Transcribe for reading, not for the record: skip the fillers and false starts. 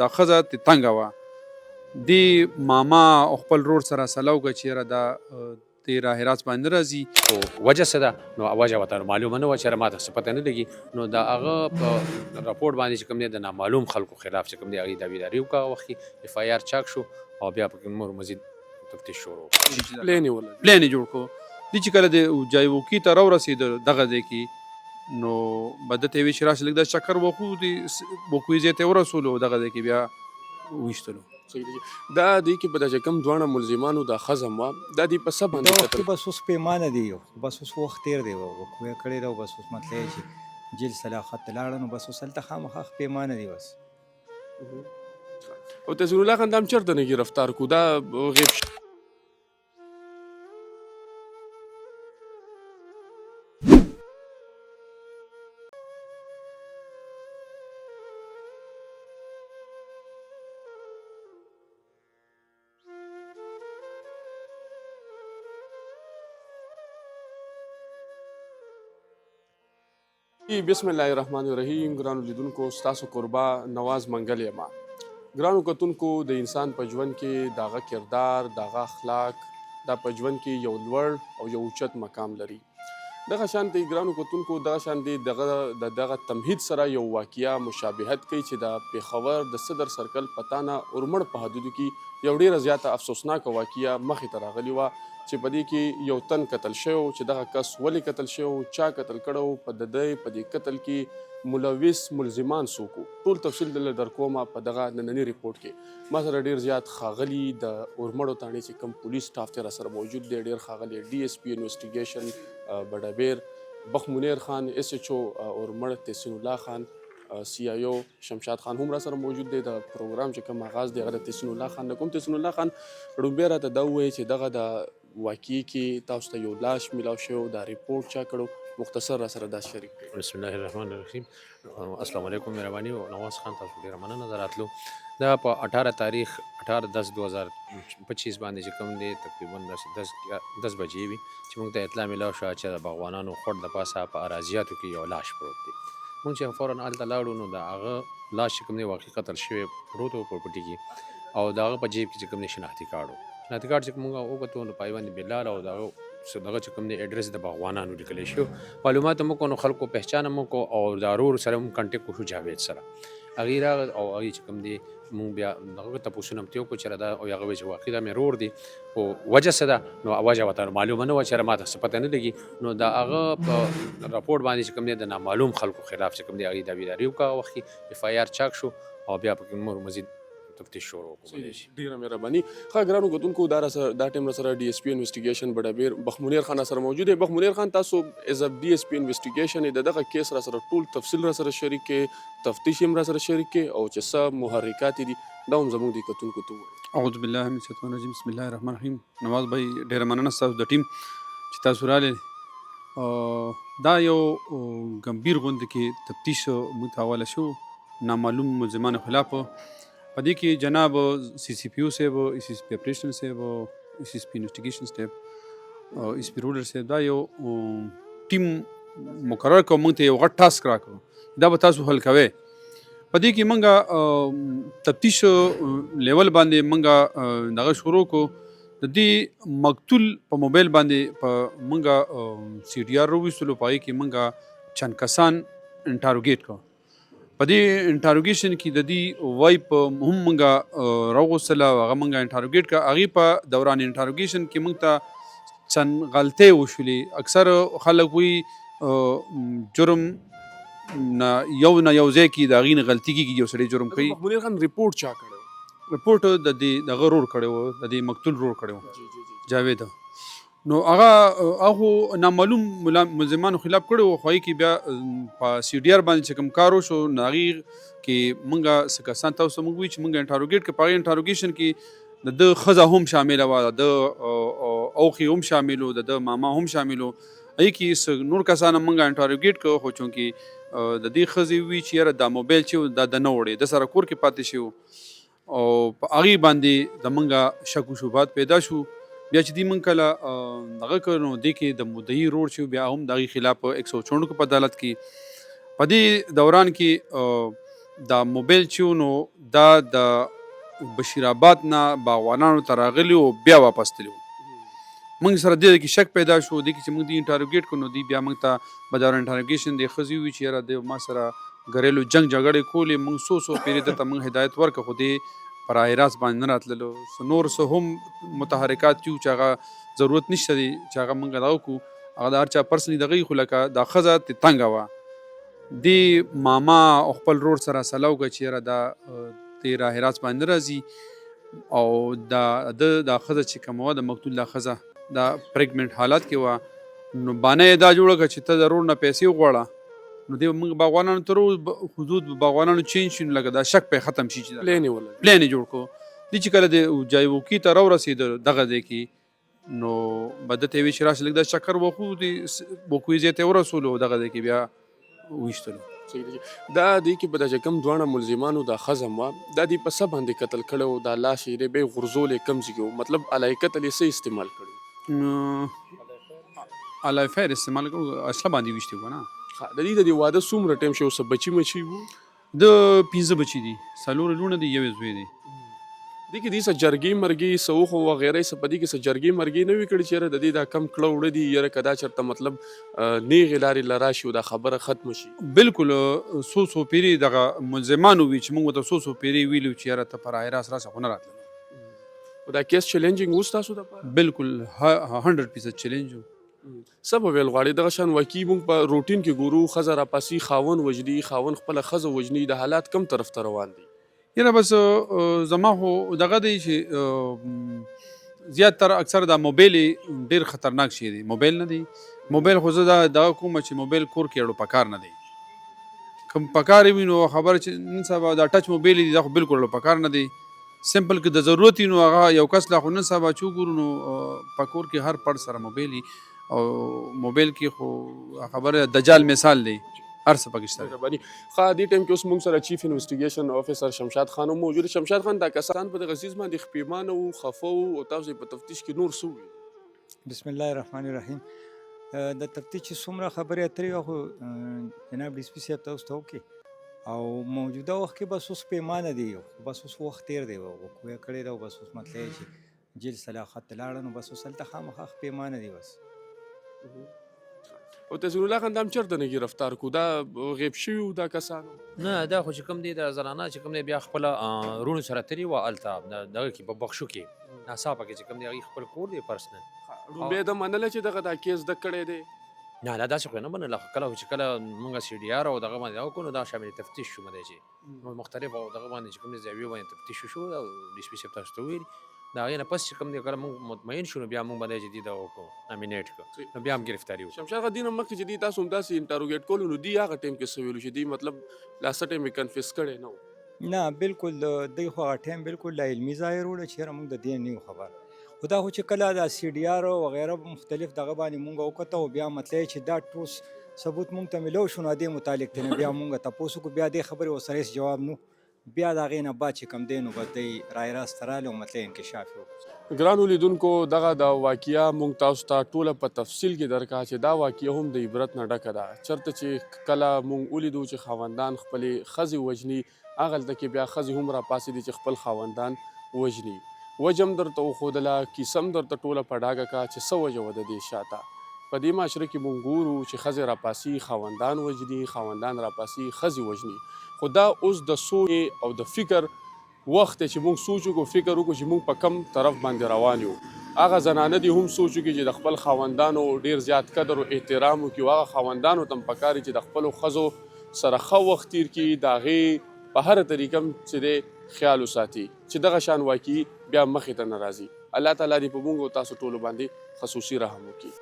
دا ښځه ترې تنګه وه. دې ماما او خپل ورور سره سلا وکړه چې یاره دا دې راهراس باندې نه راځي. وجه څه ده؟ نو وجه ورته معلومه نه وه چې ما ته څه پته نه لګي. نو د هغه په راپورټ باندې چې کوم دی د نامعلوم خلکو خلاف چې کوم دی هغې دعویداري وکړه. هغه وخت کې اف آی آر چاک شو او بیا پکې نور مزید تفتیش شروع پلان یې جوړ کړو. دې چې کله د جایوکي ته راورسېد دغه ځای کې نو به ده ته یې ویل چې راسه لږ دا چکر وخو د بوکوي ځای ته یې ورسولو او دغه ځای کې بیا وویشتلو. دا دی کې په دغه کوم دواړه ملزمانو دا ښځه وه دا دې په څه باندې وخت بس اوس پیمانه دی بس اوس وخت تېر دی وقوع یې کړې ده او بس اوس مطلب یې چې جیل صلاحت ته لاړه نو بس اوس هلته خامخا پیمانه دی بس. او تحسین الله خان دا هم چېرته نه ګرفتار کړو دا غیب بسم الله الرحمن الرحیم. ګرانو لیدونکو ستاسو قربا نواز منګل یم. ګرانو کتونکو د انسان په ژوند کې دغه کردار دغه اخلاق دا په ژوند کې یو لوړ او یو اوچت مقام لري. دغه شانتې ګرانو کتونکو دغه شانتې دغه تمهید سره یو واقعه مشابهت کوي چې د پېښور د صدر سرکل پتانه اورمړ په حدودو کې یو ډېره زیاته افسوسناکه واقعه مخې ته راغلې وه چې په دې کې یو تن قتل شوی و چې دغه کس ولې قتل شوی و چا قتل کړی و په د دې قتل کې ملوث ملزمان څوک وو ټول تفصیل دلته در کومه په دغه ننني ریپورټ کې. ما سره ډېر زیات ښاغلي د اورمړو تاڼې چې کوم پولیس سټاف ته راسره موجود دی ډېر ښاغلي ډي ایس پي انویسټیګیشن بډابیر بخ منیر خان ایس ایچ او اورمړ تحسین الله خان سی آی او شمشاد خان هم راسره موجود دی. د پروګرام چې کوم آغاز دی هغه د تحسین الله خان نه کوم. تحسین الله خان ړومبی راته دا ووایي چې دغه د واقعي کې تاسو ته یو لاش میلاو شوی دا ریپورټ چا کړو مختصر راسره دا شریک کړئ. بسم الله الرحمن الرحیم. السلام علیکم مهرباني او نواز خان تاسو ډېره مننه د راتلو. دا په 18 تاریخ 18/10/2025 باندې چې کوم دی تقریبا 10 بجې وي چې موږ ته اطلاع میلاو شوه چې د باغوانانو خوټ د پاسه په اراضیاتو کې یو لاش پروت دی. موږ چې فوراً هلته لاړو نو د هغه لاش چې کوم دی واقعي قتل شوی پروت و په پټي کې او د هغه په جیب کې چې کوم دی شناختي کارت و. شناختي کارت چې موږ وکتو نو په هغې باندې بلال او دغه چې کوم دی اډرس د باغوانانو لیکلی شو. معلومات هم وکړو نو خلکو پهچان هم وکړو او د ورور سره هم کنټیکټ وشو جاوید سره. هغې راغی او هغې چې کوم دی مونږ بیا دغه تپوسونه هم ترې وکړو چې دا او هغه وایي چې واقعي دا مې ورور دی خو وجه څه ده نو وجه ورته معلومه نه وه چې ما ته څه پته نه لګي. نو د هغه په راپورټ باندې چې کوم دی د نامعلوم خلکو خلاف چې کوم دی هغې دعویداري وکړه. هغه وخت کې اف آی آر چاک شو او بیا پکې نور مزید تفتیش شروع وکړو. ډېره مهرباني. ښه ګرانو کتونکو دا ټایم راسره ډي ایس پي انویسټیګیشن بډابیر بخ منیر خان سره موجود دی. بخ منیر خان تاسو ایز ا ډي ایس پي انویسټیګیشن د دغه کیس راسره ټول تفصیل راسره شریک کړئ تفتیش هم راسره شریک کړئ او چې څه محرکات دي دا هم زموږ د کتونکو ته ووایئ. اعوذ بالله من الشیطان الرجیم بسم الله الرحمن الرحیم. نواز بھائی ډېره مننه ستاسو د ټیم چې تاسو راغلئ. دا یو ګمبیر غونډه کې تفتیش موږ ته حواله شو نامعلوم ملزمانو خلاف. په دې کې جناب سی سی پی او صاحب ای سی پی اپریشن صاحب ای سی پی انویسټیګیشن صاحب ای سی پی رولر صاحب دا یو ټیم مقرر کړو موږ ته یو غټ ټاسک راکړو دا به تاسو حل کوئ. په دې کې موږ تفتیش لیول باندې موږ دغه شروع کړو. د دې مقتول په موبایل باندې په موږ سی ډي آر راویستلو په هغې کې موږ چند کسان انټاروګیټ کړو. په دې انټاروګیشن کې د دې وایپ هم موږ راوغوستله هغه موږ انټاروګیټ کړه. هغې په دوران انټاروګیشن کې موږ ته چند غلطۍ وشولې. اکثر خلک وایي جرم نه یو ځای کې د هغې نه غلطي کېږي یو سړی جرم کوي. منیر خان ریپورټ چا کړی و؟ ریپورټ د دغه رور کړی و د دې مقتول رور کړی و جاوید. نو هغه نامعلوم ملزمانو خلاف کړی و خو هغې کې بیا په سی ډي آر باندې چې کوم کار وشو نو هغې کې موږ څه کسان تاسو ته موږ وایي چې موږ انټاروګیټ کړو. په هغې انټاروګیشن کې د ده ښځه هم شامله وه د ده اوښې هم شامل و د ده ماما هم شامل و. هغې کې نور کسان هم موږ انټاروګیټ کړو خو چونکې د دې ښځې وي چې یاره دا موبایل چې دا د نه وړی د سره کور کې پاتې شي او په هغې باندې د موږ شک و شبهات پیدا شو. بیا چې دې موږ کله دغه کړو نو دې کې د مدعي رور چې بیا هم د هغې خلاف 164 په عدالت کې په دې دوران کې دا موبایل چې و نو دا د بشیر آباد نه باغوانانو ته راغلي او بیا واپس تللي وو. موږ سره دې کې شک پیدا شو، دې کې چې موږ دې انټروګیټ کړو نو دوی بیا موږ ته بدور انټروګیشن دې ښځې ووي چې یاره د ما سره ګریلو جنګ جګړې کولې. موږ څو پیرې درته موږ هدایت ورکړه، خو دې پر راست باندې نه راتللو. نور څه هم متحرکات دي چې هغه ضرورت نشته دی چې هغه موږ دغه وکړو، هغه د هر چا پرسنلي دغه خو لکه دا ښځه ترې تنګه وه. دې ماما او خپل رور سره سلا وکړه چې یاره دا دې راه راست باندې نه راځي او دا ښځه چې کومه وه د مقتول دا ښځه دا پریګننټ حالت کې وه، نو بانه یې دا جوړه کړه چې ته د رور نه پیسې وغواړه. نو دې موږ باغوانانو تر حدود باغوانانو چینج شي، نو لکه دا شک پې ختم شي چې پلین یې ولل پلان یې جوړ کړو. دې چې کله د جایوکي ته راورسېد دغه ځای کې، نو به ده ته یې ویل چې راسه لږ دا چکر وخو، د بوکوي ځای ته یې ورسولو او دغه ځای کې بیا وویشتلو. صحیح دی. دا دې کې به دا چې کوم دواړه ملزمانو دا ښځه وه دا دې په څه باندې قتل کړی و؟ دا لاش یې دی به یې غورځولی کوم ځای کې و؟ مطلب الای قتل یې څه استعمال کړی؟ الای فایر استعمال کړو، اصله باندې ویشتي وه نه. د دې د دې واده څومره ټایم شو؟ څه بچي مچي وو؟ د 15 بچي دي، 4 لوڼه دي، 1 زوی دی. دې کې دې څه جرګې مرګې څه وخو وغیره څه په دې کې څه جرګې مرګې نه وي کړي چې یاره د دې دا کم کړه وړه دي، یاره که دا چېرته مطلب نیغې لارې له راشي او دا خبره ختمه شي؟ بالکل څو پیرې دغه ملزمانو وي چې موږ ورته څو پیرې ویلو چې یاره ته په راه راست راسه، خو نه راتللو. دا کیس چیلنجینګ و ستاسو دپاره؟ بالکل 100% چیلنج و. څه به ویل غواړې؟ دغه شان واقعي موږ په روټین کې ګورو ښځه راپاسي خاوند وژني، خاوند خپله ښځه وژني، د حالات کم طرف ته روان دي؟ یاره بس زما خو دغه دی چې زیات تر اکثر دا موبایل ډېر خطرناک شی دی. موبایل نه دی، موبایل خو زه دغه کوم چې موبایل کور کې اړو پکار نه دی. کوم پکار وي نو خبره چې نن سبا دا ټچ موبایل دی دا خو بالکل اړو پکار نه دی. سمپل که د ضرورت وي نو هغه یو کس لا خو نن سبا چې وګورو نو په کور کې هر پړ سره موبایل وي او موبایل کې خو خبره دجال مثال دی، هر څه پکې شته. مهرباني. ښه دې ټایم کې اوس موږ سره چیف انویسټیګیشن افیسر شمشاد خان هم موجود. شمشاد خان، دا کسان په دغه څیز باندې خپېمانه وو، خفه وو او تاسو یې په تفتیش کې نور څه وویل؟ بسم الله الرحمن الرحیم. د تفتیش چې څومره خبرې اترې وه خو جناب ډي سي پي صاحب تاسو ته وکړې او موجوده وخت کې بس اوس پیمانه دی، بس اوس وخت تېر دی، وقوع یې کړې ده او بس اوس مطلب یې چې جیل صلاحت ته لاړه نو بس اوس هلته خامخا پیمانه دی بس. او تحسین الله خان دا هم چېرته نه ګرفتار کړو؟ دا غیب شوي وو دا کسانو؟ نه دا خو چې کوم دی د زنانه چې کوم دی بیا خپله روڼو سره تللي وه هلته دغه کې په بخشو کې ناڅاپه کې چې کوم دی هغې خپل کور دی پرسنل. بیا د منله چې دغه دا کیس زده کړی دی؟ نه لا داسې خو یې نه منله، خو کله چې کله مونږ سی ډي آر او دغه باندې دغه کړو نو دا شامل تفتیش شو دی چې مختلفو دغه باندې چې کوم دی زاویو باندې تفتیش وشو او ډي سي پي صاحب تاسو ته وویل. د هغې نه پس چې کوم دی کله مونږ مطمئن شو نو بیا مونږ باندې چې دې دغه وکړو نامینیټ کړو نو بیا هم ګرفتاري وکړو. شمشاد خان، دې نه مخکې چې دې تاسو همداسې انټروګیټ کولو نو دوی هغه ټایم کې څه ویلو چې دوی مطلب لا څه ټایم یې کنفیس کړی نه و؟ نه بالکل دوی خو هغه ټایم بالکل لا علمي ظاهر وړه چې یاره موږ د دې نه یو خبر، خو دا خو چې کله دا سی ډي آر وغیره مختلف دغه باندې مونږ وکته او بیا مطلب چې دا ټوس ثبوت مونږ ته ملو شو نو دې متعلق ته بیا مونږ تپوس وکړو، بیا دې خبرې ورسره هېڅ جواب نو، بیا د هغې نه بعد چې کوم دی نو به دی رای راست راغلی او مطلب انکشاف یې وکړو. ګرانو لیدونکو، دغه د واقعه موږ تاسو ته ټوله په تفصیل کې درکړه چې دا واقعه هم د عبرت نه ډکه ده. چېرته چې کله موږ ولیدو چې خاوندان خپلې ښځې وژني، هغلته کې بیا ښځې هم راپاڅېدې چې خپل خاوندان وژني. وجه هم درته وښودله، کیسه هم درته ټوله په ډاګه کړه چې څه وجه وه د دې شاته. په دې معاشره کې موږ ګورو چې ښځې راپاسي خاوندان وژني، خاوندان راپاسي ښځې وژني. خو دا اوس د سوچ او د فکر وخت دی چې موږ سوچ وکړو، فکر وکړو چې موږ په کم طرف باندې روان یو. هغه زنانه دي هم سوچ وکړي چې د خپل خاوندانو ډېر زیات قدر او احترام وکړي، او هغه خاوندانو ته هم پکار دي چې د خپلو ښځو سره ښه وخت تېر کړي، د هغې په هره طریقه چې دی خیال وساتي چې دغه شان واقعي بیا مخې ته نه راځي. الله تعالی دې په موږ او تاسو ټولو باندې خصوصي رحم وکړي.